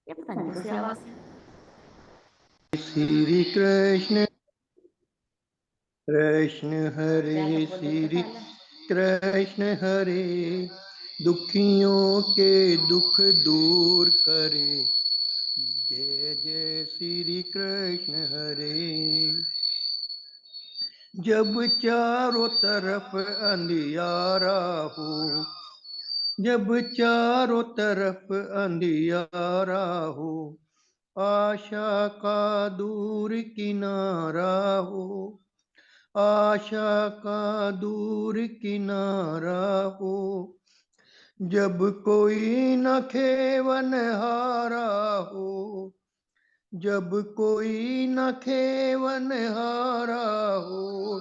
ये पता नहीं कैसी आवाज है। श्री कृष्ण कृष्ण हरे श्री कृष्ण हरे, दुखियों के दुख दूर करे, जय जय श्री कृष्ण हरे। जब चारों तरफ अंधियारा हो, जब चारों तरफ अंधियारा हो, आशा का दूर किनारा हो, आशा का दूर किनारा हो, जब कोई न खेवन हारा हो, जब कोई न खेवन हारा हो,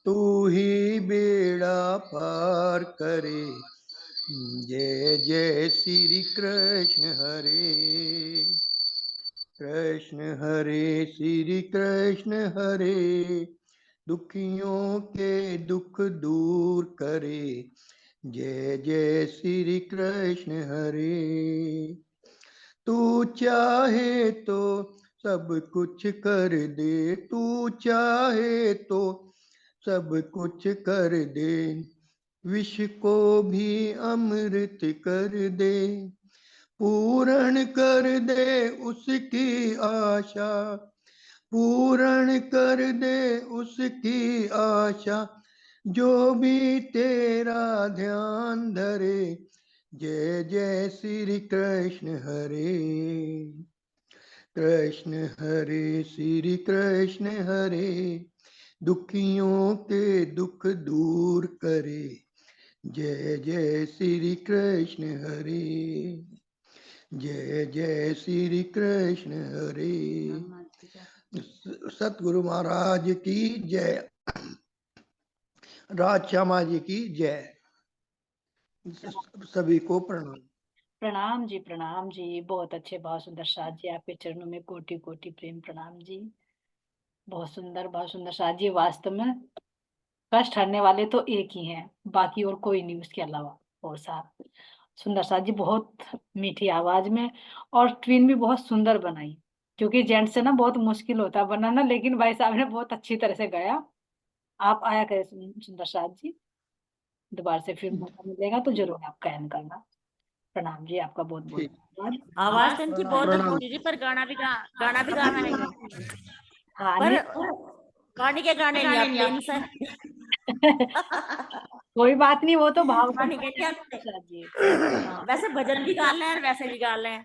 तू ही बेड़ा पार करे, जय जय श्री कृष्ण हरे। कृष्ण हरे श्री कृष्ण हरे, दुखियों के दुख दूर करे, जय जय श्री कृष्ण हरे। तू चाहे तो सब कुछ कर दे, तू चाहे तो सब कुछ कर दे, विष को भी अमृत कर दे, पूर्ण कर दे उसकी आशा, पूर्ण कर दे उसकी आशा, जो भी तेरा ध्यान धरे, जय जय श्री कृष्ण हरे। कृष्ण हरे श्री कृष्ण हरे, दुखियों के दुख दूर करे, जय जय श्री कृष्ण हरे, जय जय श्री कृष्ण हरे। सतगुरु महाराज की जय, राज श्यामा जी की जय। सभी को प्रणाम। प्रणाम जी, प्रणाम जी। बहुत अच्छे, बहुत सुंदर साज जी, आपके चरणों में कोटि कोटि प्रेम प्रणाम जी। बहुत सुंदर, बहुत सुंदर साज जी। वास्तव में कष्ट हरने वाले तो एक ही हैं, बाकी और कोई नहीं उसके अलावा। और साथ सुंदर साज जी, बहुत मीठी आवाज में, और ट्विन भी बहुत सुंदर बनाई, क्योंकि जेंट से ना बहुत मुश्किल होता है बनाना, लेकिन भाई साहब ने बहुत अच्छी तरह से गाया। आप आया करें सुंदर साज जी, दोबारा से फिर मौका मिलेगा तो जरूर आप गायन करना। प्रणाम जी, आपका बहुत बहुत ठीक, धन्यवाद। आवाज तो इनकी बहुत प्रणाम। अच्छी थी, पर गाना भी गाना है इन्हें। हाँ पर नहीं गाने के गाने नहीं आते इनसे। कोई बात नहीं, वो तो भाव को गाने के नहीं आते। हाँ, वैसे भजन भी गा ले और वैसे भी गा ले।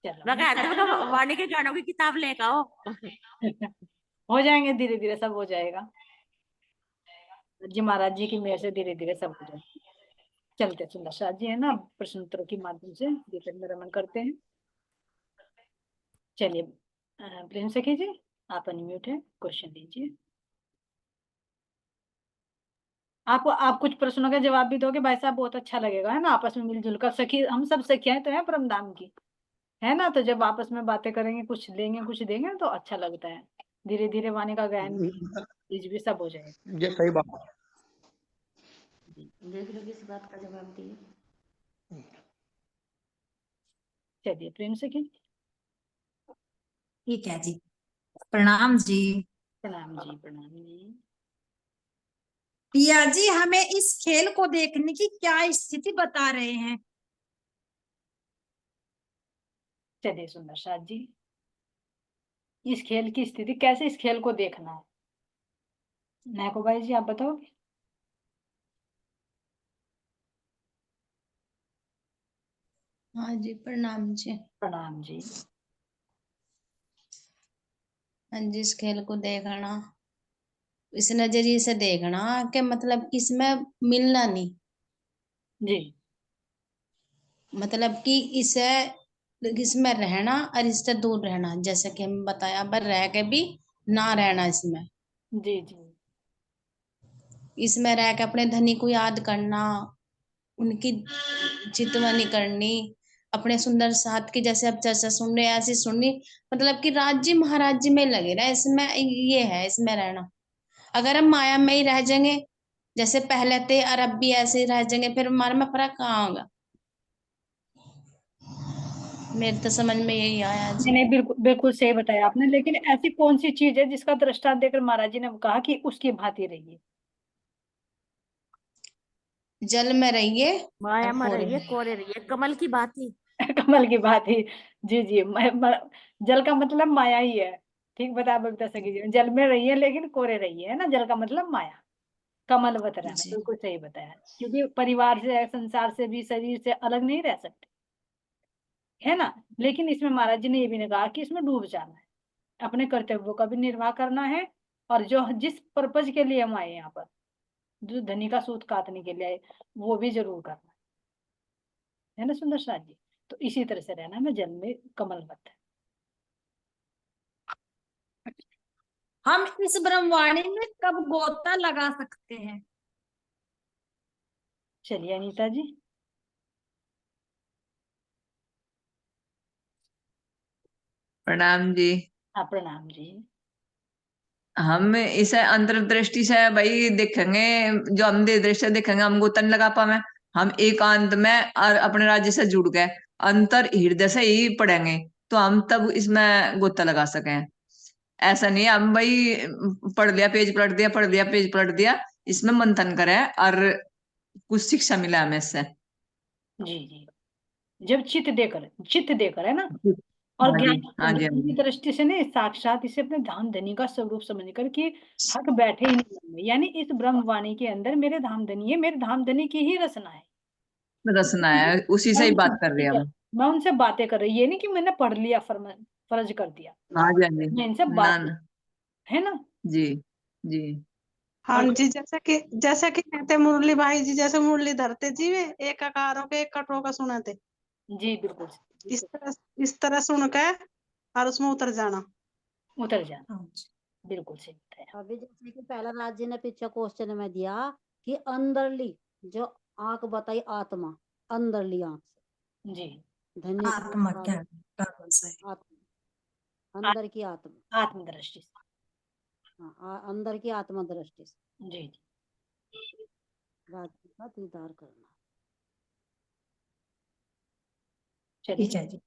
चलो मैं कहती हूँ वाणी के गानों की किताब लेकर आओ। हो जाएंगे, धीरे धीरे सब हो जाएगा जी। महाराज जी की मेहर से धीरे धीरे सब हो जाएगा। चलते सुंदर शाह जी है ना, प्रश्न उत्तरों के माध्यम से दीपक में रमन करते हैं। चलिए प्रेम से कीजिए, आप अनम्यूट है, क्वेश्चन दीजिए। आप कुछ प्रश्नों के जवाब भी दोगे भाई साहब, बहुत अच्छा लगेगा, है ना। आपस में मिलजुल कर, सखी हम सब सखियां तो हैं परमधाम की, है ना। तो जब आपस में बातें करेंगे, कुछ देंगे कुछ देंगे, तो अच्छा लगता है। धीरे धीरे वाणी का गायन बीज भी सब हो जाएगा। ये सही बात। देख लो किस बात का जवाब दिए। चलिए प्रेम से की। ठीक है जी। प्रणाम जी। प्रणाम जी, प्रणाम जी। पिया जी, हमें इस खेल को देखने की क्या स्थिति बता रहे हैं? चलिए सुंदर साथ जी, इस खेल की स्थिति कैसे, इस खेल को देखना है, नायको भाई जी आप बताओगे। हाँ जी, प्रणाम जी। प्रणाम जी। हाँ जी, इस खेल को देखना, इस नजरिए से देखना कि मतलब इसमें मिलना नहीं, जी मतलब कि इसे, इसमें रहना और इससे दूर रहना, जैसे कि हम बताया, पर रह के भी ना रहना इसमें, जी जी इसमें रह के अपने धनी को याद करना, उनकी चितवनी करनी, अपने सुंदर साथ की जैसे अब चर्चा सुन रहे हैं ऐसी सुननी, मतलब कि राज्य महाराज्य में लगे ना, इसमें ये है, इसमें रहना। अगर हम माया में ही रह जाएंगे, जैसे पहले थे और अब भी ऐसे ही रह जाएंगे, फिर हमारे में फर्क कहाँ होगा। मेरे तो समझ में यही आया नहीं जी। नहीं, बिल्कुल बिल्कुल सही बताया आपने, लेकिन ऐसी कौन सी चीज है जिसका दृष्टांत देकर महाराज जी ने कहा कि उसकी भांति रहिए? जल में रहिए माया और में कोरे रहिए में। कोरे रहिए, कमल की भांति। कमल की भांति। जी जी, जल का मतलब माया ही है। ठीक बताया बबीता सखी जी ने, जल में रहिए लेकिन कोरे रहिए, है ना, जल का मतलब माया, कमलवत रहना, जी बिल्कुल सही बताया। क्योंकि परिवार से, संसार से भी, शरीर से अलग नहीं रह सकते, है ना। लेकिन इसमें महाराज जी ने ये भी नहीं कहा कि इसमें डूब जाना है, अपने कर्तव्यों का भी निर्वाह करना है, और जो जिस पर्पज के लिए हम आए यहाँ पर, जो धनी का सूत काटने के लिए आए, वो भी जरूर करना है ना सुंदर साथ जी। तो इसी तरह से रहना है, मैं जल में कमलवत। हम इस ब्रह्मवाणी में कब गोता लगा सकते हैं? चलिए अनीता जी। प्रणाम जी। हाँ प्रणाम जी। हम इसे अंतर्दृष्टि से भाई देखेंगे, जो हम दृष्टि से देखेंगे हम गोतन लगा पावे। हम एकांत में और अपने राज्य से जुड़ गए, अंतर हृदय से ही पढ़ेंगे, तो हम तब इसमें गोता लगा सकें। ऐसा नहीं हम भाई पढ़ लिया पेज पलट दिया, पढ़ लिया पेज पलट दिया, इसमें मंथन करें और कुछ शिक्षा मिला हमें इससे। जी जी, जब चित्त देकर, है ना, और हाँ जी, हाँ जी, हाँ ज्ञान की जी। दृष्टि से नहीं, साक्षात इसे अपने धाम धनी का स्वरूप समझकर कि हक बैठे ही नहीं मन में, यानी इस ब्रह्मवाणी के अंदर मेरे धाम धनी है, मेरे धाम धनी की ही रचना है। रसना है, उसी से ही बात कर रहे हैं हम। मैं उनसे बातें कर रही, ये नहीं कि मैंने पढ़ लिया, फर्ज कर दिया, हाँ जी, हाँ जी। मैं इनसे ना बात, ना। है ना। जी जी। हाँ और जी, जैसे कि कहते मुरली भाई जी, जैसे मुरली धरते जी वे एक अकारों के एक कटों का सुनाते, जी बिल्कुल इस तरह सुन के और उसमें उतर जाना। उतर जाना, हाँ जी। बिल्कुल सही बताया। अभी जैसे कि पहला राज्य ने पीछे क्वेश्चन में दिया कि अंदरली जो आंख बताई आत्मा, अंदरली आंख से जी, धन्य की आत्मा आत्मा, क्या बिल्कुल सही। आत्मा, अंदर की आत्मा, आत्मदृष्टि से। हाँ, अंदर की आत्मा दृष्टि से जी जी, राज्य का दीदार करना। ठीक चलिए। है जी।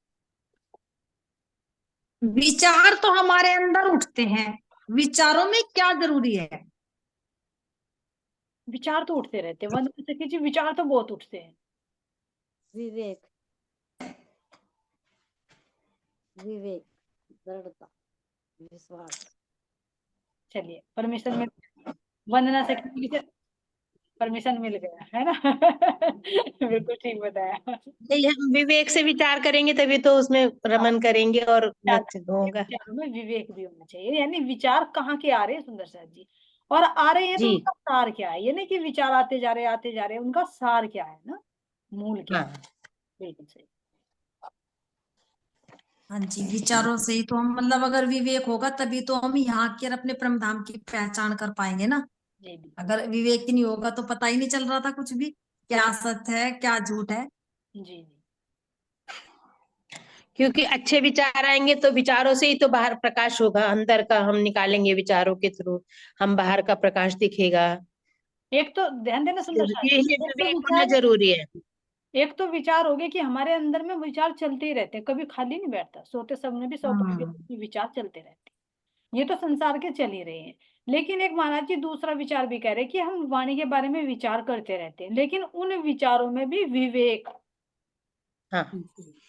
विचार तो हमारे अंदर उठते हैं, विचारों में क्या जरूरी है? विचार तो उठते रहते हैं, वंदना सखी जी, विचार तो बहुत उठते हैं। विवेक, विवेक, दृढ़ता, विश्वास। चलिए परमिशन मिल, वंदना सखी जी से परमिशन मिल गया, है ना। बिल्कुल ठीक बताया। नहीं, हम विवेक से विचार करेंगे तभी तो उसमें रमन करेंगे और व्यक्तित्व होगा। विचारों में विवेक भी होना चाहिए, यानी विचार कहाँ के आ रहे हैं सुंदर साथ जी, और आ रहे हैं तो जी उनका सार क्या है, ये नहीं कि विचार आते जा रहे आते जा रहे हैं, उनका सार क्या है ना, मूल क्या है। हाँ बिल्कुल सही। हाँ जी, विचारों से ही तो हम, मतलब अगर विवेक होगा तभी तो हम यहाँ के और अपने परम धाम की पहचान कर पाएंगे ना। जी बिल्कुल। अगर विवेक ही नहीं होगा तो पता ही नहीं चल रहा था कुछ भी, क्या सत्य है क्या झूठ है। जी जी, क्योंकि अच्छे विचार आएंगे तो विचारों से ही तो बाहर प्रकाश होगा, अंदर का हम निकालेंगे विचारों के थ्रू, हम बाहर का प्रकाश दिखेगा। एक तो ध्यान देना सुंदर साथ ये जी, एक तो विवेक होना विचार, जरूरी है। एक तो विचार हो गए कि हमारे अंदर में विचार चलते ही रहते हैं, कभी खाली नहीं बैठता, सोते समय भी 100% विचार चलते रहते हैं, ये तो संसार के चल ही रहे हैं। लेकिन एक महाराज जी दूसरा विचार भी कह रहे हैं कि हम वाणी के बारे में विचार करते रहते हैं, लेकिन उन विचारों में भी विवेक। हाँ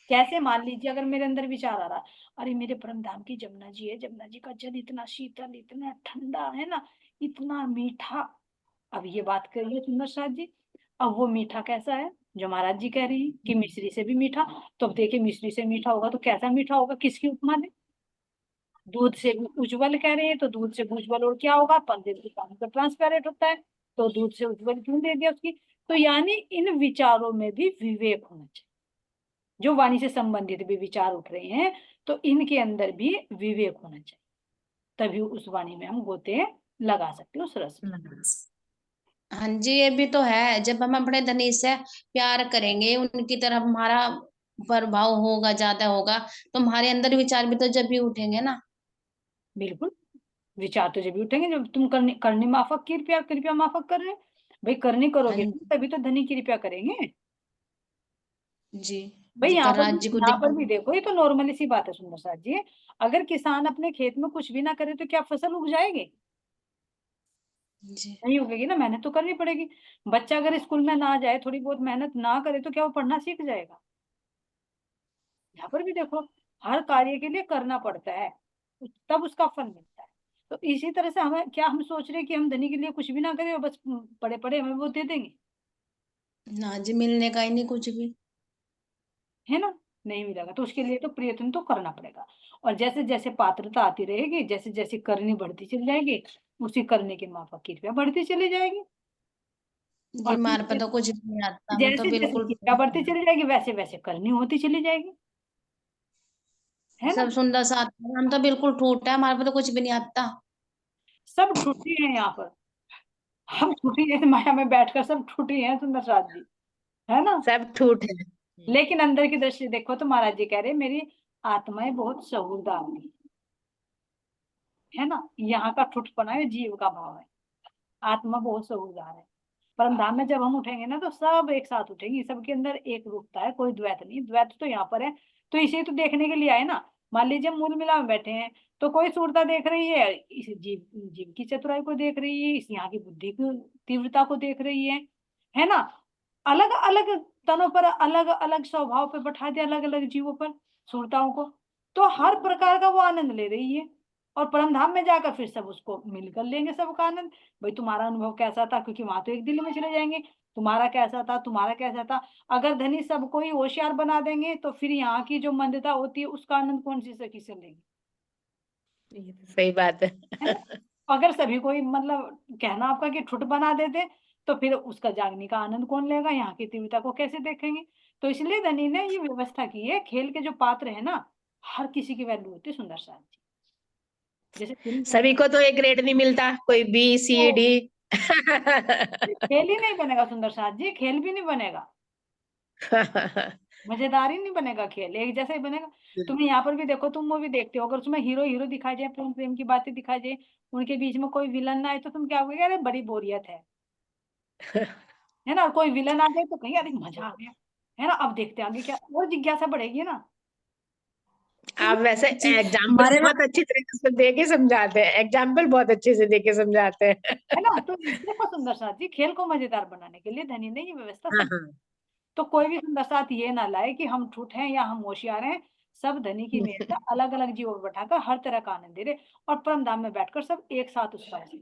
कैसे? मान लीजिए अगर मेरे अंदर विचार आ रहा, अरे मेरे परम धाम की जमुना जी है, जमुना जी का जल इतना शीतल, इतना ठंडा, है ना, इतना मीठा। अब ये बात करिए सुंदर साथ जी, अब वो मीठा कैसा है जो महाराज जी कह रही हैं कि मिश्री से भी मीठा, तो अब देखिए मिश्री से मीठा होगा तो कैसा मीठा होगा, किसकी उपमा दे? दूध से उज्जवल कह रहे हैं, तो दूध से उज्जवल और क्या होगा, पंडित जी पानी का ट्रांसपेरेंट होता है, तो दूध से उज्जवल क्यों दे दिया उसकी। तो यानी इन विचारों में भी विवेक होना चाहिए, जो वाणी से संबंधित भी विचार उठ रहे हैं, तो इनके अंदर भी विवेक होना चाहिए, तभी उस वाणी में हम गोते लगा सकते हैं, उस रस में। हाँ जी, ये भी तो है, जब हम अपने धनी से प्यार करेंगे, उनकी तरफ हमारा प्रभाव होगा, ज्यादा होगा, तो हमारे अंदर विचार भी तो जब भी उठेंगे ना। बिल्कुल, विचार तो जब भी उठेंगे जब तुम करने करने माफक कृपया, कृपया माफक कर रहे हैं, भाई करनी हाँ करोगे तभी तो धनी कृपया करेंगे। जी। भाई जिनका राज्य को यहाँ देख पर भी देखो, ये तो नॉर्मली सी बात है सुंदर साथ जी। अगर किसान अपने खेत में कुछ भी ना करे तो क्या फसल उग जाएगी? जी नहीं उगेगी ना, मेहनत तो करनी पड़ेगी। बच्चा अगर स्कूल में ना जाए, थोड़ी बहुत मेहनत ना करे, तो क्या वो पढ़ना सीख जाएगा? यहाँ पर भी देखो, हर कार्य के लिए करना पड़ता है, तब उसका फल मिलता है। तो इसी तरह से हमें क्या, हम सोच रहे हैं कि हम धनी के लिए कुछ भी ना करें और बस पड़े पड़े हमें वो दे देंगे, ना जी, मिलने का ही नहीं कुछ भी। है ना? नहीं मिलेगा, तो उसके लिए तो प्रयत्न तो करना पड़ेगा। और जैसे जैसे पात्रता आती रहेगी, जैसे जैसे करनी बढ़ती चली जाएगी, उसी करने के माफक कृपया बढ़ती चली जाएगी। जी और हमारे पे फिर तो कुछ भी नहीं आता, हम तो जैसे जैसे बिल्कुल कृपया बढ़ती चली जाएगी, वैसे वैसे करनी होती चली जाएगी, है ना? सब सुंदर साथ में, हम तो बिल्कुल ठूठ है, हमारे पे तो कुछ भी नहीं आता। सब ठुठी हैं यहाँ पर, हम ठुठी हैं माया में बैठकर, सब ठुठी हैं सुंदर साथ जी, है ना? सब ठूठ है। लेकिन अंदर की दृष्टि देखो तो महाराज जी कह रहे मेरी आत्माएं बहुत सहूरदार है ना? यहाँ का ठुठपना है, जीव का भाव है। आत्मा बहुत सहूरदार है। परम धाम में जब हम उठेंगे ना, तो सब एक साथ उठेंगे, सबके अंदर एक रूपता है, कोई द्वैत नहीं। द्वैत तो यहाँ पर है, तो इसे तो देखने के लिए आए ना। मान लीजिए मूल मिला में बैठे हैं, तो कोई सूरता देख रही है, इस जीव जीव की चतुराई को देख रही है, इस यहाँ की बुद्धि की तीव्रता को देख रही है ना? अलग अलग तनों पर, अलग अलग स्वभाव पे बैठा दिया, अलग अलग जीवों पर, सूरताओं को, तो हर प्रकार का वो आनंद ले रही है। और परम धाम में जाकर फिर सब उसको मिलकर लेंगे सबका आनंद। भाई तुम्हारा अनुभव कैसा था, क्योंकि वहां तो एक दिल में चले जाएंगे, तुम्हारा कैसा था, तुम्हारा कैसा था। अगर धनी सबको ही होशियार बना देंगे, तो फिर यहाँ की जो मंदता होती है, उसका आनंद कौन सी सखी से लेंगे, ये तो सही बात है। है ना? अगर सभी को ही मतलब कहना आपका कि ठुट बना देते, तो फिर उसका जागने का आनंद कौन लेगा, यहाँ की तीव्रता को कैसे देखेंगे? तो इसलिए धनी ने ये व्यवस्था की है, खेल के जो पात्र है ना, हर किसी की वैल्यू होती है सुंदर साथ जी। जैसे सभी को तो एक ग्रेड नहीं मिलता, कोई बी सी डी। खेल ही नहीं बनेगा सुंदर साथ जी, खेल भी नहीं बनेगा, मजेदार ही नहीं बनेगा, खेल एक जैसा ही बनेगा। तुम्हें यहाँ पर भी देखो, तुम मूवी देखते हो, अगर तुम्हें हीरो हीरो दिखाई जाए, प्रेम प्रेम की बातें दिखाई जाए, उनके बीच में कोई विलन ना आए, तो तुम क्या कहोगे? अरे बड़ी बोरियत है ना? और कोई विलन आ जाए तो कहीं अरे मजा आ गया, है ना? अब देखते हैं आगे क्या, और जिज्ञासा बढ़ेगी ना। तो आप वैसे जी एग्जाम्पल हमारे बहुत अच्छी तरीके से दे के समझाते हैं, एग्जाम्पल बहुत अच्छे से दे के समझाते हैं। है ना? तो देखो सुंदर साथ जी, खेल को मजेदार बनाने के लिए धनी ने ये व्यवस्था हाँ सब। हाँ। तो कोई भी सुंदर साथ ये ना लाए कि हम ठूठ हैं या हम होशियार हैं। सब धनी की व्यवस्था अलग अलग जीवों में बैठाकर हर तरह का आनंद दे रहे, और परम धाम में बैठकर सब एक साथ उसका आनंद।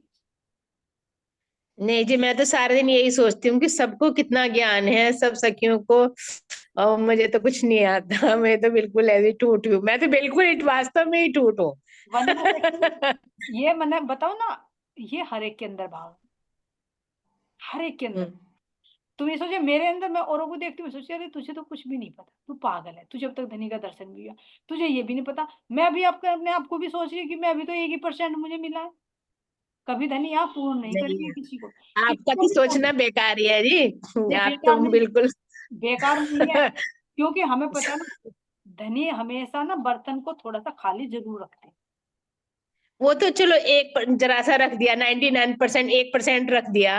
नहीं जी, मैं तो सारे दिन यही सोचती हूँ कि सबको कितना ज्ञान है, सब सखियों को, और मुझे तो कुछ नहीं आता। मैं तो बिल्कुल ऐसी ठूठ हूँ, मैं तो बिल्कुल वास्तव में ही ठूठ हूँ। वरना ये मैंने बताओ ना, ये हर एक के अंदर भाव है, हर एक के अंदर। तुम ये सोचे मेरे अंदर, मैं औरों को देखती हूँ, सोचे अरे तुझे तो कुछ भी नहीं पता, तू पागल है, तुझे अब तक धनी का दर्शन भी हुआ, तुझे ये भी नहीं पता। मैं अभी आपको अपने आप को भी सोच रही हूँ कि मैं अभी तो 1% मुझे मिला है। कभी धनी आप पूर्ण नहीं नहीं करेंगे है, किसी को, आपका किसको तो भी सोचना बेकार ही है जी। ये आप बेकार तो नहीं, बिल्कुल। बेकार नहीं है, क्योंकि हमें पता है ना, धनी हमेशा ना बर्तन को थोड़ा सा खाली जरूर रखते हैं। वो तो चलो एक जरा सा रख दिया, 99%, 1% रख दिया,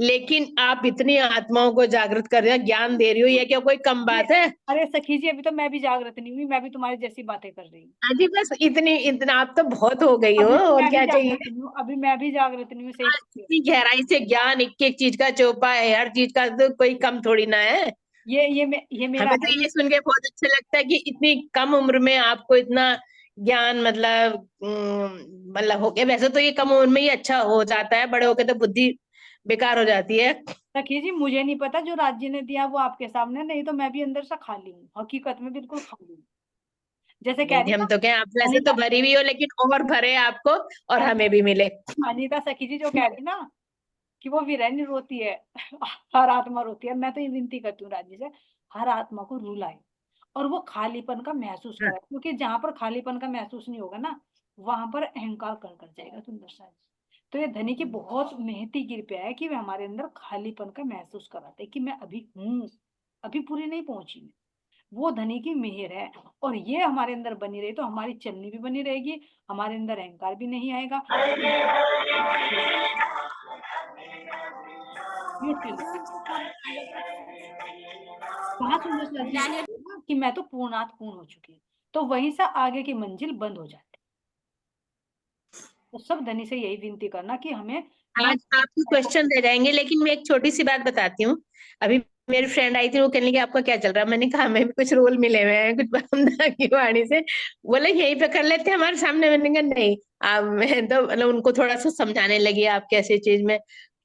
लेकिन आप इतनी आत्माओं को जागृत कर रहे हो, ज्ञान दे रही हो, ये क्या कोई कम बात है? अरे सखी जी, अभी तो मैं भी जागृत नहीं हुई, मैं भी तुम्हारी जैसी बातें कर रही हूँ। हाँ जी, बस इतनी इतना आप तो बहुत हो गई हो, अभी तो और मैं भी क्या चाहिए? जागृत नहीं हूँ, अभी मैं भी जागृत नहीं हूँ, सही पूछे। इतनी गहराई से ज्ञान, एक एक चीज का चौपा है, हर चीज का तो कोई कम थोड़ी ना है। ये मेरा हमें है तो ही। ये सुन के बहुत अच्छा लगता है कि इतनी कम उम्र में आपको इतना ज्ञान, मतलब मतलब हो गया। वैसे तो ये कम उम्र में ही अच्छा हो जाता है, बड़े होके तो बुद्धि बेकार हो जाती है। सखी जी मुझे नहीं पता, जो राज्य ने दिया वो आपके सामने, नहीं तो मैं भी अंदर से खाली हूँ, हकीकत में बिल्कुल खाली हूँ। जैसे कह नहीं जी, रही हम ना तो क्या, आप वैसे तो अनिता, भरी हुई हो, लेकिन और भरे आपको और हमें अनिता भी मिले। अनिता सखी जी जो कह रही ना कि वो वीरानी रोती है, हर आत्मा रोती है, मैं तो ये विनती करती हूँ राज्य से, हर आत्मा को रुलाए और वो खालीपन का महसूस हाँ। कराए, क्योंकि जहां पर खालीपन का महसूस नहीं होगा ना, वहां पर अहंकार कर जाएगा सुंदर सा जी। तो ये धनी की बहुत महती कृपया है कि वे हमारे अंदर खालीपन का महसूस कराते हैं कि मैं अभी हूँ, अभी पूरी नहीं पहुंची मैं। वो धनी की मेहर है, और ये हमारे अंदर बनी रही तो हमारी चलनी भी बनी रहेगी, हमारे अंदर अहंकार भी नहीं आएगा। म्यूट कर दो। कहा सुंदर सा जी Daniel, कि कि मैं तो पूर्णात पूर्ण हो चुकी हूँ, तो वहीं से आगे की मंजिल बंद हो जाती है। तो सब धनी से यही विनती करना कि हमें ना आज आपके क्वेश्चन रह जाएंगे, लेकिन मैं एक छोटी सी बात बताती हूँ। अभी मेरी फ्रेंड आई थी, वो कहने लगी आपका क्या चल रहा है। मैंने कहा हमें भी कुछ रोल मिले हुए हैं कुछ बंदा की वाणी से, बोले यहीं पे कर लेते हैं हमारे सामने। मैंने कहा नहीं, मैं तो मतलब उनको थोड़ा सा समझाने लगी आप कैसे चीज में,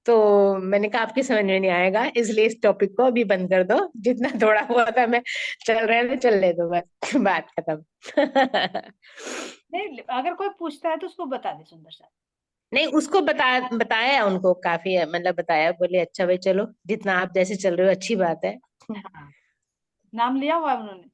तो मैंने कहा आपकी समझ में नहीं आएगा, इसलिए इस टॉपिक को अभी बंद कर दो, जितना थोड़ा हुआ था मैं चल रहे हैं तो चल ले दो, बस बात खत्म। नहीं, अगर कोई पूछता है तो उसको बता दे सुंदर सा। नहीं, उसको बताया उनको काफी, मतलब बताया, बोले अच्छा भाई चलो जितना आप जैसे चल रहे हो अच्छी बात है। हाँ, नाम लिया हुआ है उन्होंने?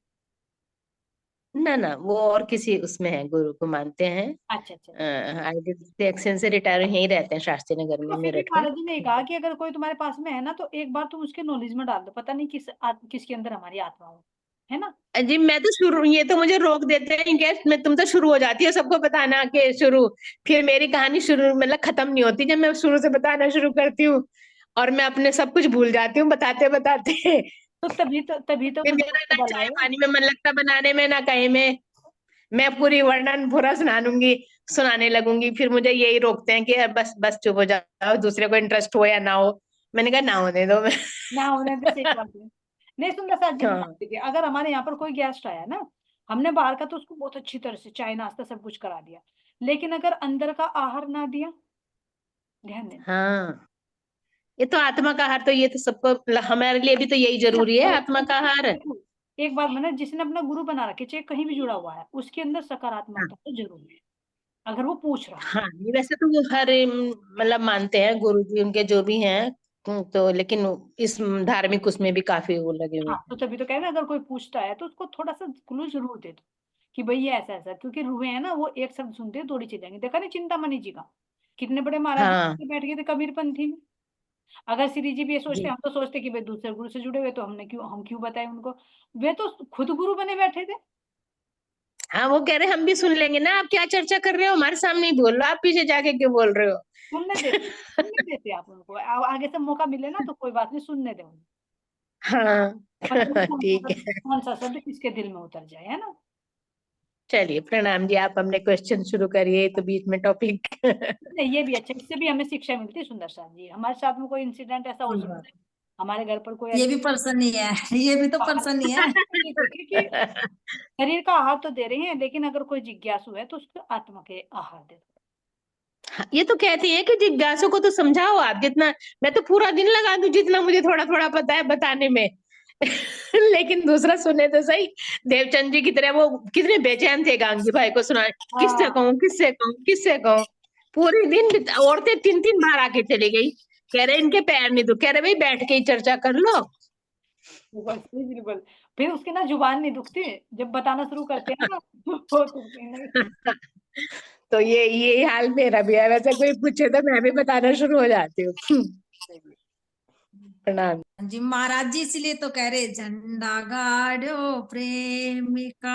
ना ना, वो और किसी उसमें है, गुरु को मानते हैं। अच्छा अच्छा। आईडी एक्शन से रिटायर यहीं रहते हैं शास्त्री नगर में, तो फिर भी मेरठ में। महाराज जी ने कहा कि अगर कोई तुम्हारे पास में है ना, तो एक बार तुम उसके नॉलेज में डाल दो, पता नहीं किसके अंदर हमारी आत्मा हो, है ना। जी मैं तो शुरू, ये तो मुझे रोक देते हैं क्या, मैं तुम तो शुरू हो जाती है सबको बताना के शुरू, फिर मेरी कहानी शुरू मतलब खत्म नहीं होती जब मैं शुरू से बताना शुरू करती हूँ, और मैं अपने सब कुछ भूल जाती हूँ बताते बताते। तो तभी तो फिर मुझे मेरा उसको ना चाय बुलाए। पानी में मन लगता बनाने में, ना कहीं में। मैं पूरी वर्णन पूरा सुनाने लगूंगी, फिर मुझे यही रोकते हैं कि बस बस चुप हो जाओ, दूसरे को इंटरेस्ट हो या ना हो। मैंने कहा ना होने दो मैं। ना होने दे, सही बात है। नहीं सुंदर साथ जी, हाँ देखिए अगर हमारे यहाँ पर कोई गेस्ट आया ना, हमने बाहर का तो उसको बहुत अच्छी तरह से चाय नाश्ता सब कुछ करा दिया, लेकिन अगर अंदर का आहार ना दिया, ध्यान देना। हाँ, ये तो आत्मा का आहार, तो ये तो सबको मतलब हमारे लिए भी तो यही जरूरी है, आत्मा का आहार। देखो, एक बात मैंने, जिसने अपना गुरु बना रखे, चाहे कहीं भी जुड़ा हुआ है, उसके अंदर सकारात्मकता तो जरूर है, अगर वो पूछ रहा है। हाँ, ये वैसे तो वो हर मतलब मानते हैं गुरु जी उनके जो भी हैं। तो लेकिन इस धार्मिक उसमें भी काफी वो लगे हुए हाँ, हैं। तो तभी तो कह रहे हैं, अगर कोई पूछता है तो उसको थोड़ा सा क्लू जरूर दे दो कि भाई ये ऐसा ऐसा, क्योंकि रूहे हैं ना, वो एक शब्द सुनते हैं दौड़ी चले जाएंगे। देखा नहीं चिंतामणि जी का, कितने बड़े महाराज हाँ जी बैठ गए थे कबीरपंथी में। अगर श्री जी भी ये सोचते, जी, हम तो सोचते कि भाई दूसरे गुरु से जुड़े हुए, तो हम क्यों बताए उनको, वे तो खुद गुरु बने बैठे थे। हाँ वो कह रहे हम भी सुन लेंगे ना, आप क्या चर्चा कर रहे हो, हमारे सामने ही बोल रहे हो, आप पीछे जाके क्यों बोल रहे हो। सुनने देते आप उनको, आगे से मौका मिले ना तो कोई बात नहीं, सुनने दे उनको। हाँ। पता नहीं ठीक है, कौन सा शब्द किसके दिल में उतर जाए, है ना। चलिए प्रणाम जी, आप हमने क्वेश्चन शुरू करिए तो बीच में टॉपिक। नहीं, ये भी अच्छा, इससे भी हमें शिक्षा मिलती है सुंदर साथ जी। हमारे साथ में कोई इंसिडेंट ऐसा हो सकता है, हमारे घर पर कोई ये ऐसा भी पर्सन ही है, ये भी तो पर्सन ही है। क्योंकि शरीर का आहार तो दे रहे हैं, लेकिन अगर कोई जिज्ञासु है तो उसको आत्मा के आहार दे दो। हाँ, ये तो कहती है कि जिज्ञासु को तो समझाओ आप जितना, मैं तो पूरा दिन लगा दूं जितना मुझे थोड़ा थोड़ा पता है बताने में। लेकिन दूसरा सुने तो सही। देवचंद जी की तरह वो कितने बेचैन थे गांगी भाई को सुना, किससे हाँ, कहूँ किससे कहूँ किससे कहूँ। पूरे दिन औरतें तीन तीन बार आके चली गई, कह रहे इनके पैर नहीं दुख, कह रहे भाई बैठ के ही चर्चा कर लो। बिल्कुल बिल्कुल। फिर उसके ना जुबान नहीं दुखती, जब बताना शुरू करते हैं ना तो दुखते नहीं। तो ये हाल मेरा भी है, वैसे कोई पूछे तो मैं भी बताना शुरू हो जाती हूँ। प्रणाम। जी महाराज जी इसलिए तो कह रहे, झंडा गाड़ो प्रेमिका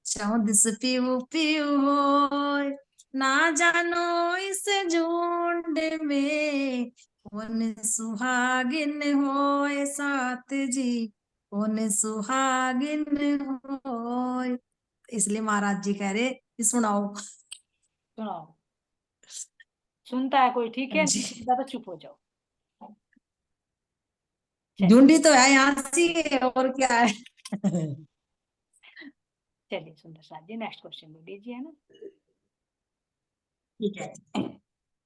चौदिस पियो पियो होय, ना जानो इस झुंड में कौन सुहागिन होय साथ जी, कौन सुहागिन होय। इसलिए महाराज जी कह रहे कि सुनाओ। सुनाओ, सुनता है कोई ठीक है, जी नहीं सुनता तो चुप हो जाओ। चलिए झुंडी तो है यहाँ सी, और क्या है। चलिए सुंदर साथ जी, नेक्स्ट क्वेश्चन ले लीजिए, है ना। ठीक है,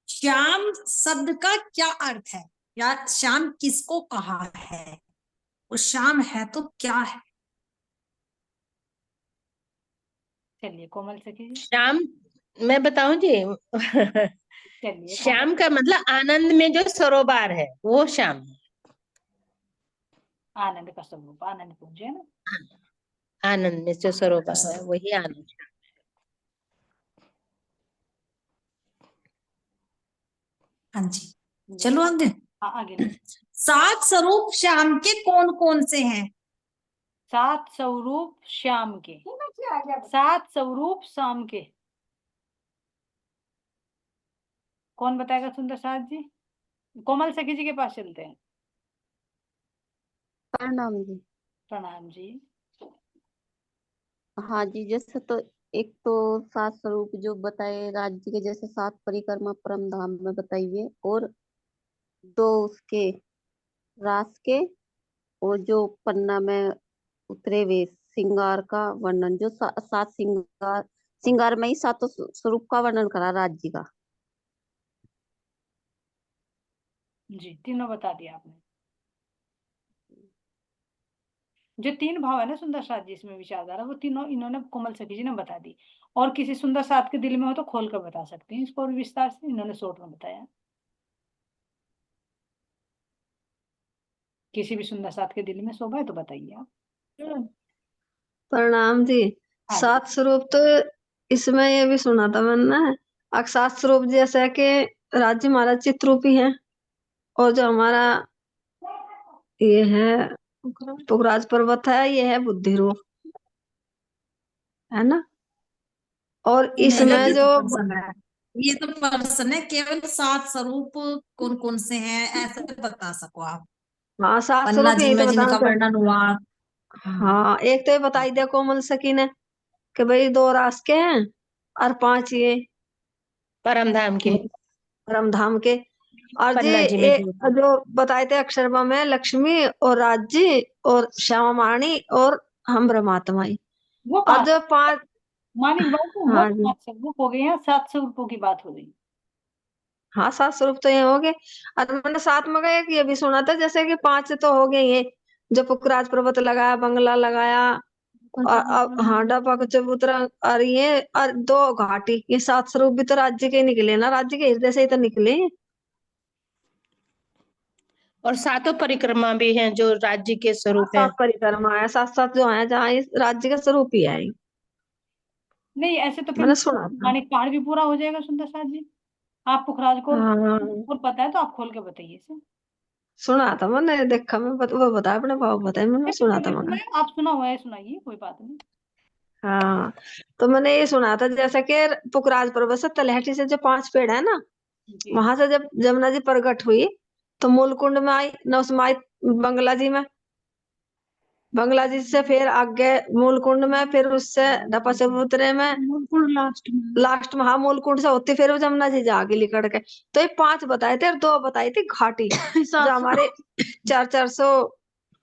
श्याम शब्द का क्या अर्थ है, या श्याम किसको कहा है, वो श्याम है तो क्या है। चलिए कोमल सखी जी। श्याम, मैं बताऊं जी। चलिए कोमल। श्याम का मतलब आनंद में जो सरोबार है वो श्याम है। आनंद का स्वरूप, आनंद पूज्य, है ना। आनंद में जो सरोबार है वही आनंद। हाँ जी, जी। चलो आगे। हाँ, आगे लो। सात स्वरूप श्याम के कौन कौन से हैं। सात स्वरूप श्याम के, सात स्वरूप शाम के, कौन बताएगा सुंदर साथ जी। कोमल सखी जी के पास चलते हैं। प्रणाम जी। प्रणाम जी। हाँ जी, जैसे तो एक तो 7 स्वरूप जो बताए राज्य के, जैसे 7 परिक्रमा परम धाम में बताई हुई, और 2 उसके रास के, और जो पन्ना में उतरे हुए श्रृंगार का वर्णन, जो 7 श्रृंगार, श्रृंगार में ही 7 स्वरूप का वर्णन करा राज्य का। जी, तीनों बता दिया आपने। जो 3 भाव है ना सुंदर साथ जी इसमें विचारधारा, वो तीनों इन्होंने कोमल सखी जी ने बता दी। और किसी सुंदर साथ के दिल में हो तो खोल कर बता सकते हैं इसको और विस्तार से, इन्होंने शॉर्ट में बताया। किसी भी सुंदर साथ के दिल में शोभा है तो बताइए आप। प्रणाम जी। हाँ जी। 7 स्वरूप तो इसमें ये भी सुना था मैंने, अक्षात स्वरूप जैसे कि राज्य हमारा चित्ररूपी है, और जो हमारा ये है पुखराज पर्वत है, ये है बुद्धि रूप, है ना। और नहीं, इसमें ये जो तो पर्सन है, ये तो पर्सन है, केवल 7 स्वरूप कौन कौन से हैं ऐसे बता सको आप। हाँ 7 पन्ना स्वरूप जी यही तो में बताना जिनका चाहते। वर्णन हुआ। हाँ एक तो ये बताई दिया कोमल सखी ने कि भाई 2 रास के हैं और 5 ये परम धाम के परम धाम के। और जी पन्ना जी में जो जो बताए थे अक्षरबा में लक्ष्मी और राज्य और श्यामा माणी और हम ब्रह्मात्मा ही। वो और 5 जो 5, मानिक बात तो वो हाँ जी 5 स्वरूप हो गए हैं, 7 स्वरूपों की बात हो गई। हाँ 7 स्वरूप तो ये हो गए। और मैंने 7 में का एक ये भी सुना था, जैसे कि 5 तो हो गए ये, जो पुखराज पर्वत लगाया, बंगला लगाया, और अब हाँ डबा का चबूतरा, और ये और 2 घाटी, ये 7 स्वरूप भी तो राज्य के निकले ना, राज्य के हृदय से ही तो निकले। और 7 परिक्रमा भी हैं जो राज्य के स्वरूप 7 हैं। परिक्रमा है, 7 जो है जहाँ इस राज्य का स्वरूप ही है। नहीं ऐसे तो फिर मैंने सुना था। मानिक पहाड़ भी पूरा हो जाएगा सुंदर साथ जी। आप पुखराज को हाँ और पता है तो आप खोल के बताइए इसे। सुना था मैंने, देखा मैं वो बताया अपने भाव बताया, मैंने ऐसे सुना मैंने था सुना मगर। है, आप सुना हुआ है सुनाइए, कोई बात नहीं। हाँ तो मैंने ये सुना था, जैसे कि पुखराज पर्वत से तलहटी से जो 5 पेड़ है ना, जी वहां से जब जमुना जी प्रकट हुई तो मूलकुंड में आई न, उसमें आई बंगला जी में, बंगला जी से फिर आगे मूलकुंड में, फिर उससे डपा चबूतरे में, मूलकुंड लास्ट में हाँ मूलकुंड से होती फिर वो जमुना जी जाके लिकड़ के। तो ये 5 बताए थे और 2 बताई थी घाटी जो हमारे 400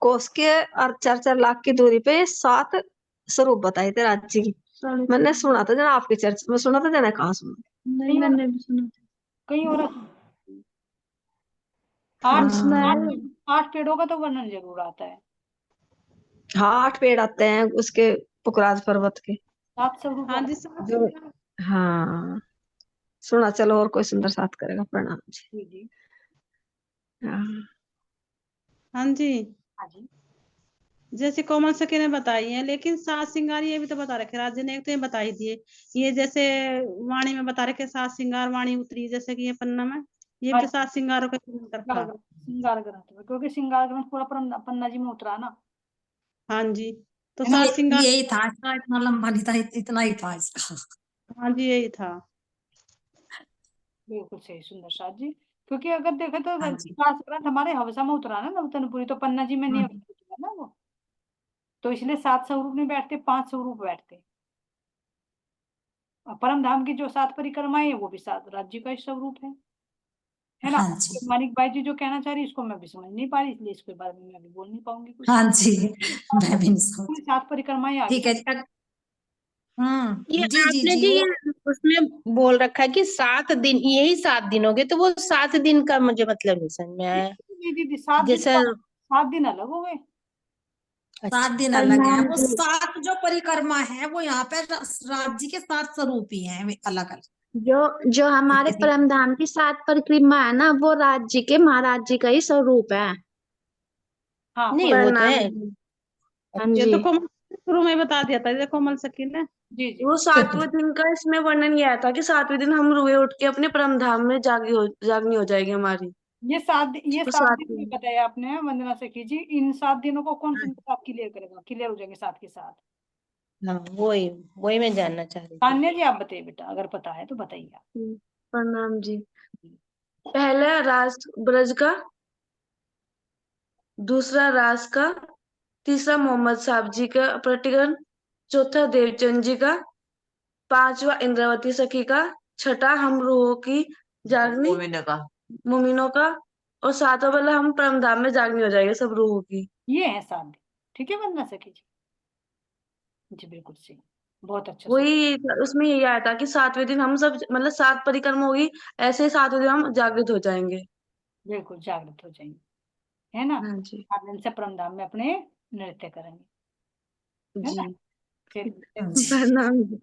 कोस के और 4 लाख की दूरी पे 7 स्वरूप बताए थे राज्य की। मैंने सुना था जना आपकी चर्चा में सुना था, जना कहाँ सुना। नहीं मैंने भी सुना था कहीं और। 8 हाँ 8 पेड़ों का तो वर्णन जरूर आता है। हाँ 8 पेड़ आते हैं उसके पुखराज पर्वत के 7 स्वरूप हाँ वाला। जी जो हाँ सुना। चलो और कोई सुंदर साथ करेगा। प्रणाम जी। जी जी। हाँ हाँ जी, हाँ जी। जैसे कोमल सखी ने बताई है, लेकिन 7 श्रृंगार ये भी तो बता रखे राज्य ने, एक तो ये बता ही दिए। ये जैसे वाणी में बता रखे 7 श्रृंगार, वाणी उतरी जैसे कि ये पन्ना में, ये भी हाँ तो 7 श्रृंगारों का वर्णन कर रखा। श्रृंगार ग्रंथ में, क्योंकि श्रृंगार ग्रंथ पूरा पन्ना जी में उतरा ना। हाँ जी, तो है ना? 7 श्रृंगार। यही था इसका, इतना लंबा नहीं था, इतना ही था इसका। हाँ जी यही था। बिल्कुल सही सुंदर साथ जी। क्योंकि अगर देखे तो हाँ जी। विकास ग्रंथ हमारे हवसा में उतरा ना नवतनपुरी, तो पन्ना जी में नहीं उतरा ना वो। तो इसलिए 7 स्वरूप नहीं बैठते, 5 स्वरूप बैठते। और परम धाम की जो 7 परिक्रमाएं है वो भी 7 राज्य का ही स्वरूप है ना। हाँ जी। मानिक भाई जी जो कहना चाह रही है इसको मैं भी समझ नहीं पा रही, इसलिए इसके बारे में मैं भी बोल नहीं पाऊंगी कुछ। हाँ जी, मैं भी नहीं समझ। पूरी 7 परिक्रमाएं आ ठीक गई। है जी। ये जी जी आपने जी जी वो ये उसमें बोल रखा है कि 7 दिन, यही 7 दिन हो गए, तो वो 7 दिन का मुझे मतलब नहीं समझ में आया। नहीं दीदी 7 दिन जैसे 7 दिन अलग हो गए। 7 दिन अलग है, वो 7 जो परिक्रमा है वो यहाँ पे राज्य के 7 स्वरूप ही हैं अलग अलग। जो हमारे परम धाम की 7 परिक्रमा है ना, वो राज्य के महाराज जी का ही स्वरूप है। हाँ नहीं वो तो है। हाँ ये जी। तो कोमल शुरू में बता दिया था, ये कोमल सखी ने। जी जी। वो 7वें दिन का इसमें वर्णन यह था कि 7वें दिन हम रुए उठ के अपने परम धाम में जागनी हो जाएगी हमारी। ये 7 7 दिन भी दिन बताया आपने वंदना सखी जी। इन 7 दिनों को कौन सुनता आप क्लियर करेगा, क्लियर हो जाएंगे साथ के साथ। हाँ वही वही मैं जानना चाह रही थी। तान्या जी आप बताइए बेटा, अगर पता है तो बताइए आप। प्रणाम जी। पहला रास ब्रज का, दूसरा रास का, तीसरा मोहम्मद साहब जी का प्रतिगण, चौथा देवचंद जी का, पांचवा इंद्रावती सखी का, छठा हम रूहों की जागनी मोमिन का। मोमिनों का, और सातवां वाला हम परमधाम में जागनी हो जाएगी सब रूहों की। ये है 7 दिन। ठीक है वंदना सखी जी? जी बिल्कुल सही, बहुत अच्छा सोचा। वही उसमें यही आया था कि 7वें दिन हम सब मतलब 7 परिक्रमा होगी, ऐसे 7वें दिन हम जागृत हो जाएंगे। बिल्कुल जागृत हो जाएंगे, है ना? हाँ जी 7 दिन से परमधाम में अपने नृत्य करेंगे, है जी। ना? प्रणाम जी।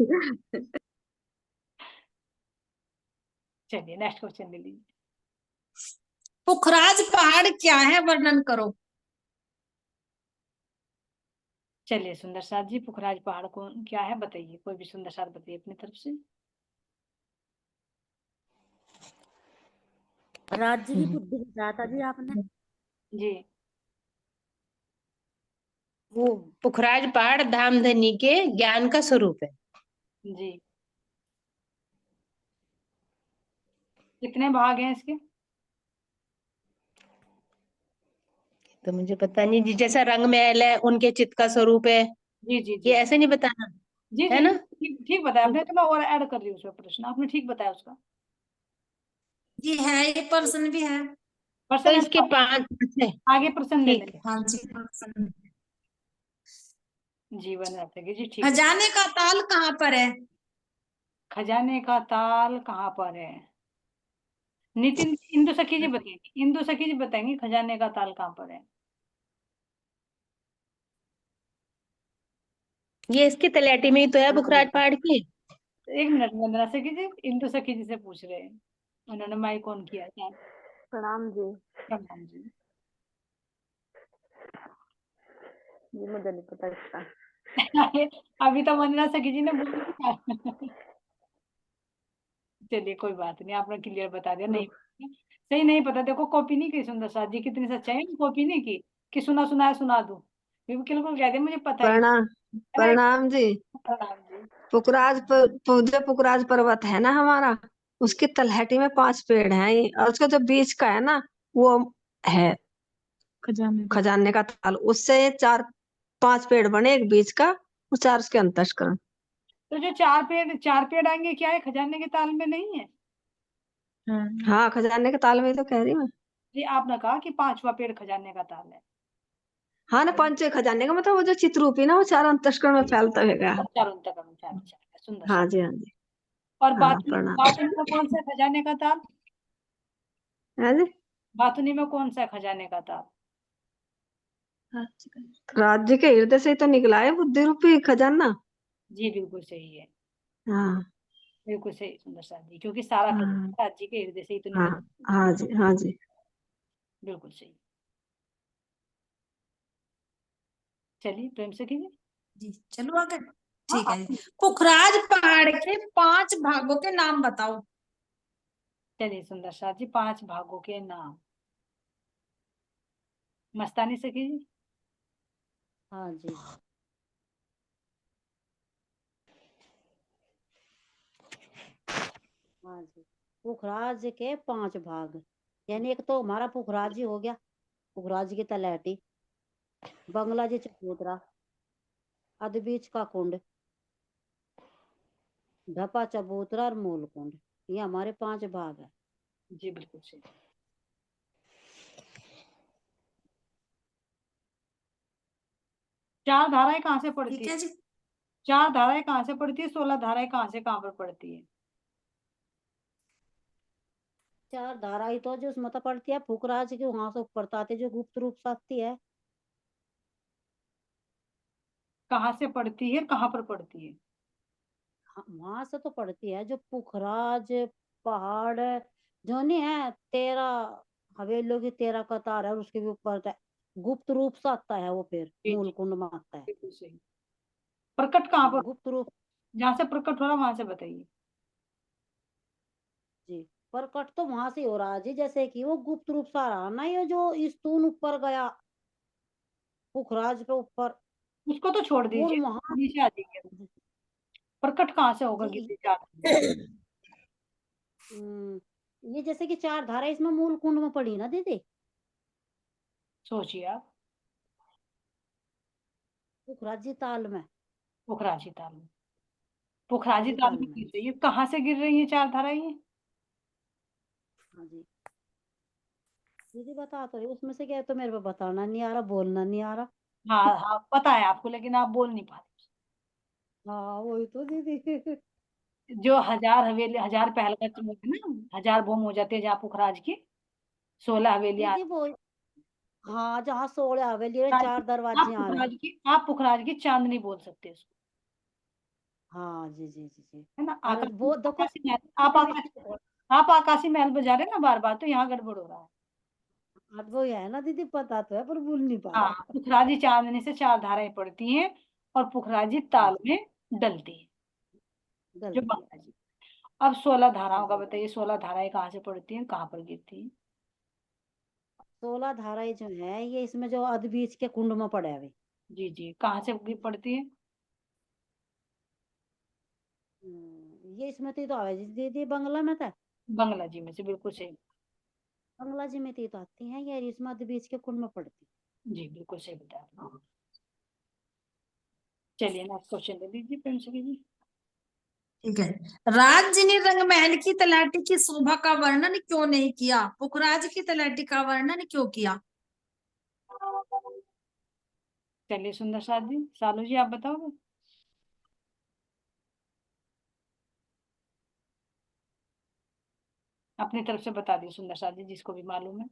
चलिए नेक्स्ट क्वेश्चन ले लीजिए। पुखराज पहाड़ क्या है, वर्णन करो। चलिए सुंदर साथ जी, पुखराज पहाड़ को क्या है बताइए, कोई भी सुंदर साथ बताइए अपनी तरफ से। राज्य की बुद्धि बताया था जी आपने। जी वो पुखराज पहाड़ धामधनी के ज्ञान का स्वरूप है। जी। कितने भाग हैं इसके? तो मुझे पता नहीं जी, जैसा रंग महल है उनके चित्त का स्वरूप है, जी जी ये जी ऐसे नहीं बताना, जी है जी ना? ठीक ठीक बताया आपने, तो मैं और ऐड कर रही हूँ उसमें प्रश्न, आपने ठीक बताया उसका। जी है, ये पर्सन भी है। तो प्रश्न इसके 5 आगे प्रश्न ले ठीक लें। है। हाँ जी पर्सन। जीवन रखेगी जी, ठीक है। खजाने का ताल कहाँ पर है। खजाने का ताल कहाँ पर है? नितिन इंदु सखी जी बताएंगे, इंदु सखी जी बताएंगे खजाने का ताल कहाँ पर है। ये इसकी तलैटी में ही तो है पुखराज पहाड़ की। एक मिनट वंदना सखी जी, इंदु सखी जी से पूछ रहे हैं, उन्होंने माइक ऑन किया था। प्रणाम जी। प्रणाम जी। जी मुझे नहीं पता इसका। अभी तो वंदना सखी जी ने बोल दिया। चलिए कोई बात नहीं, आपने क्लियर बता दिया। नहीं सही नहीं पता, देखो कॉपी नहीं की सुंदर साथ जी, कितनी सच्चाई है, कॉपी नहीं की कि सुना सुना है सुना दूं, बिल्कुल कह दे मुझे पता ही प्रणाम है ना। प्रणाम जी। प्रणाम जी। जो पुखराज पर्वत है ना हमारा, उसकी तलहटी में 5 पेड़ हैं, और उसका जो बीच का है ना, वो है खजाने का ताल। उससे 4-5 पेड़ बने, एक बीच का, वो 4 उसके अंतस्करण। तो जो 4 पेड़ आएंगे क्या है, खजाने के ताल में नहीं है? हाँ खजाने के ताल में तो कह रही हूँ। जी आपने कहा कि 5वां पेड़ खजाने का ताल है। हाँ ना, पंच खजाने का मतलब वो जो चित्ररूपी ना, वो 4 अंतस्करण में फैलता है। और चारों तक अच्छा सुंदर सा। हाँ जी हाँ जी। और हाँ प्रणाम। बातुनी में कौन सा खजाने का ताल? हाँ जी। बातुनी में कौन सा खजाने का ताल? राज्य के हृदय से ही तो निकला है बुद्धि रूपी खजाना। जी बिल्कुल सही है, हाँ बिल्कुल सही सुंदर सा जी, क्योंकि सारा हाँ खजाना राज्य के हृदय से ही तो हाँ निकल। हाँ जी हाँ जी। बिल्कुल सही। चलिए प्रेम से कीजिए। जी चलो आगे। हाँ ठीक है आप जी। पुखराज पहाड़ के 5 भागों के नाम बताओ। चलिए सुंदर साथ जी, 5 भागों के नाम। मस्तानी से कीजिए। हाँ जी। हाँ जी, पुखराज के 5 भाग, यानी एक तो हमारा पुखराज ही हो गया, पुखराज की तलैटी, बंगला जी चकोतरा, अधबीच का कुंड, ढपा चबूतरा और मूल कुंड, ये हमारे 5 भाग है। जी बिल्कुल सही। चार धाराएं कहाँ से पड़ती ठीक है? है जी। 4 धाराएं कहाँ से पड़ती है, 16 धाराएं कहाँ से कहाँ पर पड़ती है? 4 धाराएं तो जो उसमें तो पड़ती है, पुखराज की वहां से ऊपर आती है, जो गुप्त रूप से आती है। कहाँ से पड़ती है, कहाँ पर पड़ती है? वहां से तो पड़ती है, जो पुखराज पहाड़ जो नहीं है, 13 हवेलियों की 13 कतार है, और उसके भी ऊपर गुप्त रूप से आता है वो, फिर जी मूल जी कुंड में आता है। बिल्कुल सही। प्रकट कहाँ पर? गुप्त रूप। जहाँ से प्रकट हो रहा वहां से बताइए। जी प्रकट तो वहां से हो रहा है जी, जैसे कि वो गुप्त रूप से आ रहा ना, ये जो स्तून ऊपर गया पुखराज के ऊपर, उसको तो छोड़ वो दीजिए, वहां। नीचे आ जाइए। प्रकट कहाँ से होगा जी गिद्दी चार? ये जैसे कि 4 धारा इसमें मूल कुंड में पड़ी ना दीदी, सोचिए आप। पुखराज जी ताल में पुखराजी ताल में। पुखराजी पुखराजी ताल ताल में में। गिर रही है, कहाँ से गिर रही है चार धाराएं ये? हाँ जी दीदी बता तो रही हूँ, उसमें से क्या है तो मेरे को बताना नहीं आ रहा, बोलना नहीं आ रहा। हाँ हाँ पता है आपको, लेकिन आप बोल नहीं पा रहे। हाँ वही तो दीदी। जो हजार हवेली, हजार पहलगत में है ना, हजार भूम हो जाते हैं जहाँ पुखराज की 16 हवेलियां। दीदी वो हाँ जहाँ 16 हवेली है, पुखराज 4 की- दरवाजे आ रहे हैं। आप पुखराज की चांदनी बोल सकते हैं उसको, हाँ जी जी जी जी। है ना। और वो देखो आकाशी महल, आप आकाशी महल बजा रहे हैं ना बार बार, तो यहाँ गड़बड़ हो रहा है। आज वो है ना दीदी, पता तो है पर भूल नहीं पा हाँ, रहा। पुखराजी चांदनी से चार धाराएं पड़ती हैं और पुखराजी ताल में डलती है, जो गलती है। गंगा जी। अब 16 धाराओं का बताइए, 16 धाराएं कहाँ से पड़ती हैं, कहाँ पर गिरती हैं? 16 धाराएं जो है ये इसमें जो अध बीच के कुंड में पड़े हुए। जी जी, कहाँ से पड़ती है? ये इसमें तो आवे जी दीदी बंगला में था। बंगला जी में से, बिल्कुल सही। बंगला जी में तो आती है ये, इसमें अध बीच के कुंड में पड़ती। जी बिल्कुल सही बताया आपने। चलिए नेक्स्ट क्वेश्चन दे दीजिए प्रेम जी। ठीक है। राज्य ने रंगमहल की तलैटी की शोभा का वर्णन क्यों नहीं किया? पुखराज की तलैटी का वर्णन क्यों किया? चलिए सुंदर साथ जी, सालू जी आप बताओगे? अपनी तरफ से बता दिए सुंदर साथ जी, जिसको भी मालूम है।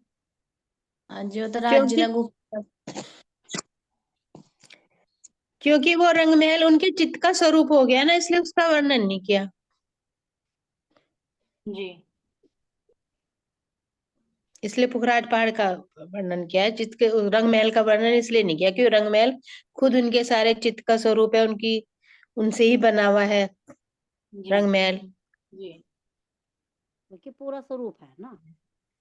हाँ जी वो तो राज्य क्योंकि ने गुप्त क्योंकि वो रंगमहल उनके चित्त का स्वरूप हो गया ना, इसलिए उसका वर्णन नहीं किया। जी इसलिए पुखराज पहाड़ का वर्णन किया है, चित्त के रंगमहल का वर्णन इसलिए नहीं किया क्योंकि रंगमहल खुद उनके सारे चित्त का स्वरूप है, उनकी उनसे ही बना हुआ है जी रंगमहल। जी। क्योंकि पूरा स्वरूप है ना।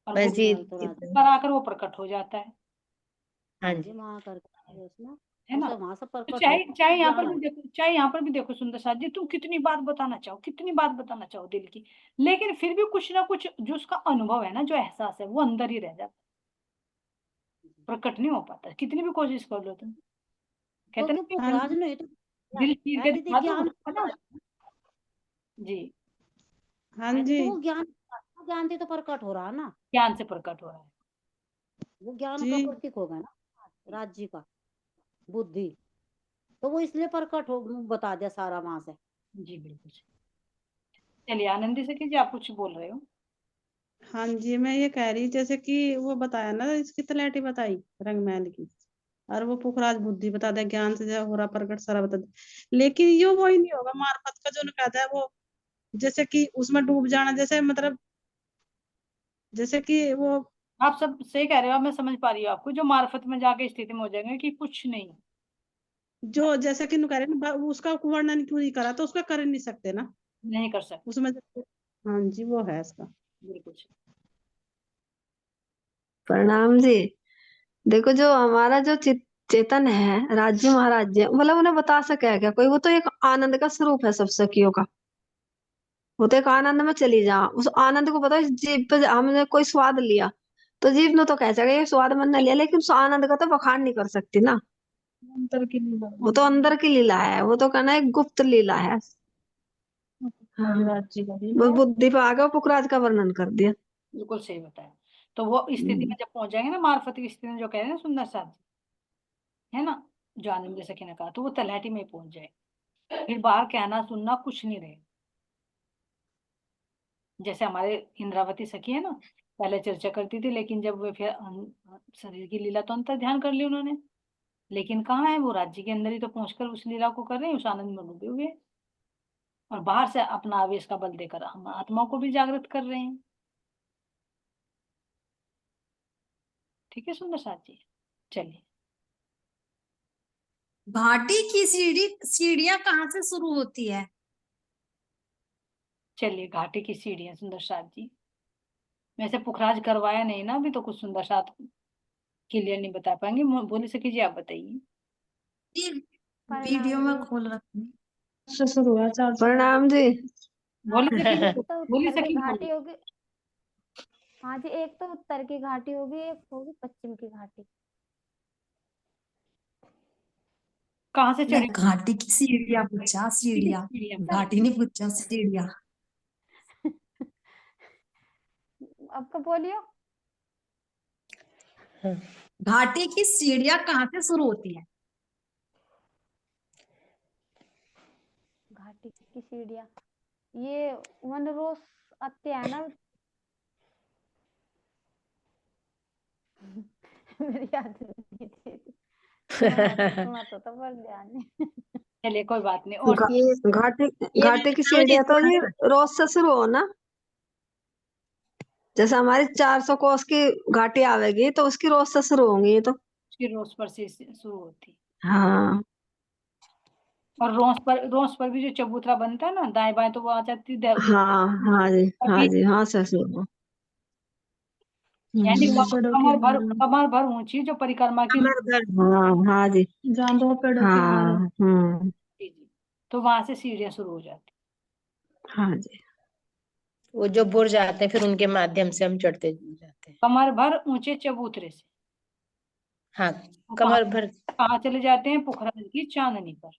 और बस गुप्त जी रंगमहल तो राज्य। पर आकर वो प्रकट हो जाता है हाँ हाँ जी जी। वहां करके उसमें है ना। उसे वहां से तो प्रकट चाहे होकर चाहे यहाँ पर ज्ञान भी हो। देखो, चाहे यहाँ पर भी देखो सुंदर साथ जी, तुम कितनी बात बताना चाहो, कितनी बात बताना चाहो दिल की, लेकिन फिर भी कुछ ना कुछ जो उसका अनुभव है ना, जो एहसास है, वो अंदर ही रह जाता है, प्रकट नहीं हो पाता, कितनी भी कोशिश कर लो तुम। कहते क्योंकि ना हाँ पुखराज जी ने तो दिल चीर है के दीदी दिखा दो, ज्ञान। है ना। जी, हाँ है जी दीदी वो ज्ञान, ज्ञान से तो प्रकट हो रहा ना। ज्ञान से प्रकट हो रहा है। वो ज्ञान का जी। प्रतीक होगा ना राज्य का, बुद्धि। तो वो इसलिए प्रकट हो बता दिया सारा वहां से। जी बिल्कुल सही। चलिए आनंदी से कीजिए, आप कुछ बोल रहे हो। हाँ जी मैं ये कह रही जैसे कि वो बताया ना, इसकी तलैटी बताई रंगमहल की, और वो पुखराज बुद्धि बता दे, ज्ञान से जो हो रहा प्रकट सारा बता दे, लेकिन ये वही नहीं होगा मार्फत का जो कहता है वो, जैसे कि उसमें डूब जाना, जैसे मतलब जैसे कि वो आप सब सही कह रहे हो, मैं समझ पा रही हूँ आपको, जो मार्फत में जाके स्थिति में हो जाएंगे कि कुछ नहीं। जो जैसे कि कह रहे हैं ना, उसका वर्णन क्यों नहीं करा, तो उसका कर नहीं सकते ना नहीं कर सकते। उसमें। हाँ जी वो है इसका। बिल्कुल सही। प्रणाम जी। देखो जो हमारा जो चेतन है, राज्य महाराज्य, मतलब उन्हें बता सके है क्या कोई? वो तो एक आनंद का स्वरूप है सब सखियों का। वो तो एक आनंद में चली जा, उस आनंद को बताओ, जीभ पे हमने कोई स्वाद लिया तो जीभ ने तो कह सके ये स्वाद मैंने लिया, लेकिन उस आनंद का तो बखान नहीं कर सकती ना। अंतर की लीला वो तो अंदर की लीला है, वो तो कहना एक गुप्त लीला है। हाँ, राज्य का भी वो बुद्धि पे आगे पुखराज का वर्णन कर दिया। बिल्कुल सही बताया। तो वो स्थिति में जब पहुंच जाएंगे ना, मार्फत की स्थिति में, जो कह रहे हैं ना सुंदर साथ जी, है ना, जो आनंद सखी ने कहा, तो वो तलहटी में ही पहुंच जाए, फिर बाहर कहना सुनना कुछ नहीं रहे। जैसे हमारे इंद्रावती सखी है ना, पहले चर्चा करती थी, लेकिन जब वो फिर शरीर की लीला तो अंतर ध्यान कर ली उन्होंने, लेकिन कहाँ है वो, राज्य के अंदर ही तो पहुंचकर उस लीला को कर रहे हैं, उस आनंद में डूबे हुए हैं। और बाहर से अपना आवेश का बल देकर हम आत्मा को भी जागृत कर रहे हैं। ठीक है सुंदर साथ जी। चलिए घाटी की सीढ़ियां कहाँ से शुरू होती है? चलिए, घाटी की सीढ़ियां सुंदर साथ जी, वैसे पुखराज करवाया नहीं ना अभी, तो कुछ सुंदर साथ क्लियर नहीं बता पाएंगे, बोली सखी जी आप बताइए। ये वीडियो प्रणाम में जी। खोल रखी से शुरू हुआ चार प्रणाम जी। बोली सखी एक जी, तो बोली उत्तर की सखी जी घाटी बोलिए। होगी। हाँ जी एक तो उत्तर की घाटी होगी, एक होगी पश्चिम की घाटी। कहाँ से मैं चढ़े? घाटी की सीढ़ियाँ पूछा, सीढ़ियाँ, घाटी नहीं पूछा, सीढ़ियाँ। अब कब बोलियो? घाटी की सीढ़ियाँ कहाँ से शुरू होती है? घाटी की सीढ़ियाँ, ये वनरोस आते हैं ना। मेरी याद नहीं थी। सुना तो था पर ध्यान नहीं। चलिए कोई बात नहीं। और घाटी की सीढ़ियाँ तो जी रोज से शुरू हो ना, जैसे हमारी 400 कोस की घाटी आवेगी तो उसकी रोज से शुरू होंगी ये तो। उसकी रोज पर से शुरू होती। हाँ और रोज पर भी जो चबूतरा बनता है ना दाएं बाएं, तो वो आ जाती है हाँ हाँ जी, हाँ जी, हाँ से शुरू हो। यानी दो पेड़ों की माला, कमर भर ऊंची जो परिक्रमा की हाँ हाँ जी, जहाँ 2 पेड़ों की माला। हाँ जी, तो वहां से सीढ़ियां शुरू हो जाती। हाँ जी। वो जो बुर्ज आते हैं फिर उनके माध्यम से हम चढ़ते जाते हैं। कमर भर ऊंचे चबूतरे से हाँ, वो कमर भर। कहाँ चले जाते हैं? पोखराज की चांदनी पर।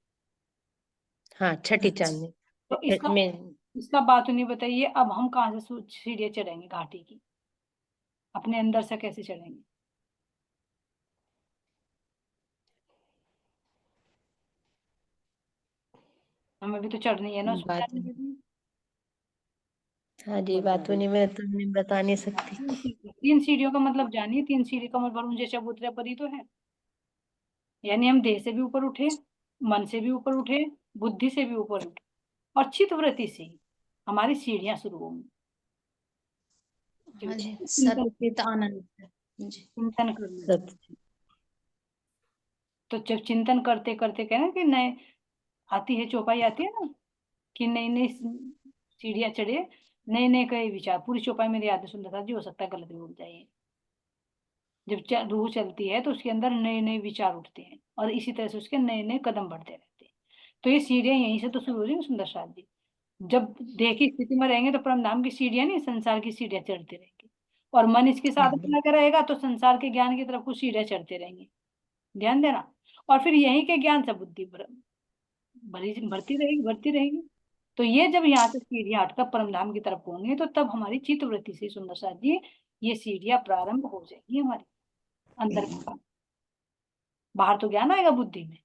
हाँ, छठी चांदनी तो इसका में। इसका बात नहीं बताइए, अब हम कहाँ से सीढ़ियां चढ़ेंगे घाटी की? अपने अंदर से कैसे चढ़ेंगे? हमें भी तो चढ़नी है ना उसमें बात जाने के लिए। हाँ जी, बात नहीं, मैं तो नहीं बता नहीं सकती। 3 सीढ़ियों का मतलब जानिए, 3 सीढ़ी कमर भर ऊंचे चबूतरे पर ही तो है। यानी हम देह से भी ऊपर उठे, मन से भी ऊपर उठे, बुद्धि से भी ऊपर उठे, और चित्तवृत्ति से ही हमारी सीढ़ियां शुरू होंगी। हाँ जी, चिंतन सत्चित आनंद जी। चिंतन करना। तो जब चिंतन करते करते कहना कि नए आती है चौपाई आती है ना, कि नई नई सीढ़ियां चढ़े, नए नए कई विचार। पूरी चौपाई मेरी याद सुंदरता जी, हो सकता है गलत भी उठ जाइए। जब रूह चलती है तो उसके अंदर नए नए विचार उठते हैं, और इसी तरह से उसके नए नए कदम बढ़ते रहते हैं। तो ये सीढ़ियां यहीं से तो शुरू हो रही है सुंदर साथ जी। जब देह की स्थिति में रहेंगे तो परम धाम की सीढ़ियां नहीं, संसार की सीढ़ियां चढ़ते रहेंगे। और मन इसके साथ में लगा रहेगा तो संसार के ज्ञान की तरफ कुछ सीढ़ियां चढ़ते रहेंगे। ध्यान देना। और फिर यहीं के ज्ञान से बुद्धि बढ़ती रहेगी। तो ये जब यहाँ से सीढ़ियां हटकर परम धाम की तरफ होंगे तो तब हमारी चित्त वृत्ति से सुंदर साथ जी ये सीढ़ियां प्रारंभ हो जाएगी हमारी अंदर। बाहर तो ज्ञान आएगा बुद्धि में,